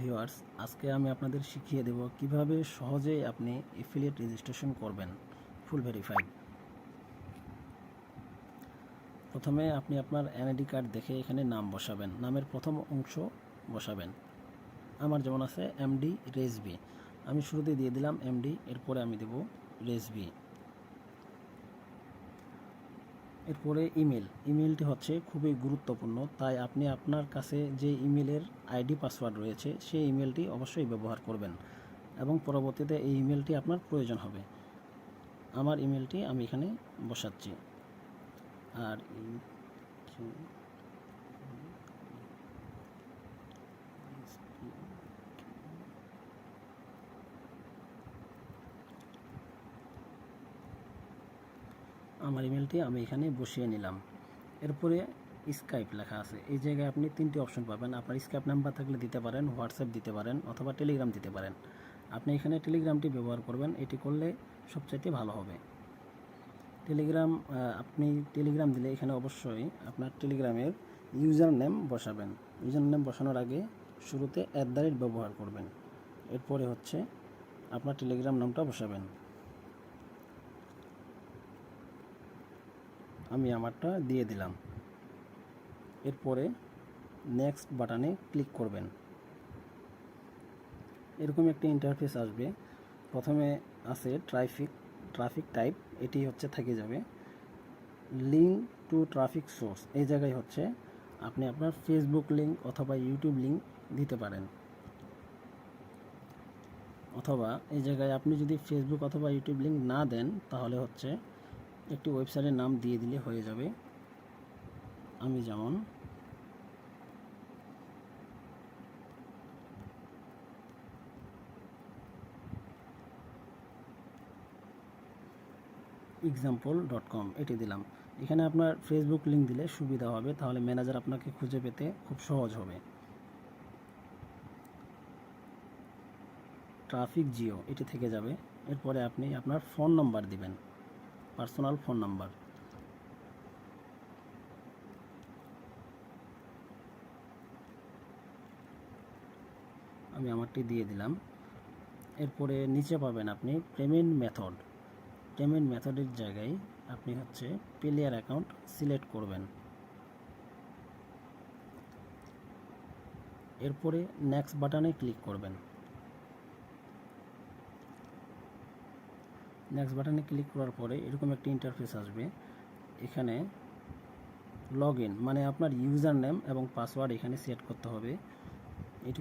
Viewers, আজকে আমি আপনাদের শিখিয়ে দেব কিভাবে সহজেই আপনি এফিলিয়েট রেজিস্ট্রেশন করবেন ফুল ভেরিফাইড। প্রথমে আপনি আপনার এনআইডি কার্ড দেখে এখানে নাম বসাবেন, নামের প্রথম অংশ বসাবেন। আমার যেমন আছে এমডি রেজবি, আমি শুরুতে দিয়ে দিলাম এমডি, এরপরে আমি দেব রেজবি। এরপরে ইমেলটি হচ্ছে খুবই গুরুত্বপূর্ণ, তাই আপনি আপনার কাছে যে ইমেলের আইডি পাসওয়ার্ড রয়েছে সেই ইমেলটি অবশ্যই ব্যবহার করবেন এবং পরবর্তীতে এই ইমেলটি আপনার প্রয়োজন হবে। আমার ইমেলটি আমি এখানে বসাচ্ছি। আর আমার ইমেলটি আমি এখানে বসিয়ে নিলাম। এরপরে স্কাইপ লেখা আছে, এই জায়গায় আপনি তিনটি অপশন পাবেন। আপনার স্কাইপ নাম্বার থাকলে দিতে পারেন, হোয়াটসঅ্যাপ দিতে পারেন, অথবা টেলিগ্রাম দিতে পারেন। আপনি এখানে টেলিগ্রামটি ব্যবহার করবেন, এটি করলে সবচাইতে ভালো হবে। আপনি টেলিগ্রাম দিলে এখানে অবশ্যই আপনার টেলিগ্রামের ইউজার নেম বসাবেন। ইউজার নেম বসানোর আগে শুরুতে @ ব্যবহার করবেন। এরপরে হচ্ছে আপনার টেলিগ্রাম নামটা বসাবেন। আমি আমারটা দিয়ে দিলাম। এরপরে নেক্সট বাটনে ক্লিক করবেন। এরকম একটি ইন্টারফেস আসবে। প্রথমে আছে ট্রাফিক টাইপ, এটি হচ্ছে থেকে যাবে। লিঙ্ক টু ট্রাফিক সোর্স, এই জায়গায় হচ্ছে আপনি আপনার ফেসবুক লিঙ্ক অথবা ইউটিউব লিঙ্ক দিতে পারেন, অথবা এই জায়গায় আপনি যদি ফেসবুক অথবা ইউটিউব লিঙ্ক না দেন তাহলে হচ্ছে একটি ওয়েবসাইটের নাম দিয়ে দিলে হয়ে যাবে। আমি যেমন example.com এটি দিলাম। এখানে আপনার ফেসবুক লিঙ্ক দিলে সুবিধা হবে, তাহলে ম্যানেজার আপনাকে খুঁজে পেতে খুব সহজ হবে। ট্রাফিক জিও এটি থেকে যাবে। এরপরে আপনি আপনার ফোন নাম্বার দিবেন, পার্সোনাল ফোন নাম্বার। আমি আমারটি দিয়ে দিলাম। এরপরে নিচে পাবেন আপনি পেমেন্ট মেথডের জায়গায় আপনি হচ্ছে প্লেয়ার অ্যাকাউন্ট সিলেক্ট করবেন। এরপরে নেক্সট বাটনে ক্লিক করবেন। নেক্সট বাটনে ক্লিক করার পরে এরকম একটি ইন্টারফেস আসবে। এখানে লগ ইন মানে আপনার ইউজার নেম এবং পাসওয়ার্ড এখানে সেট করতে হবে। এটি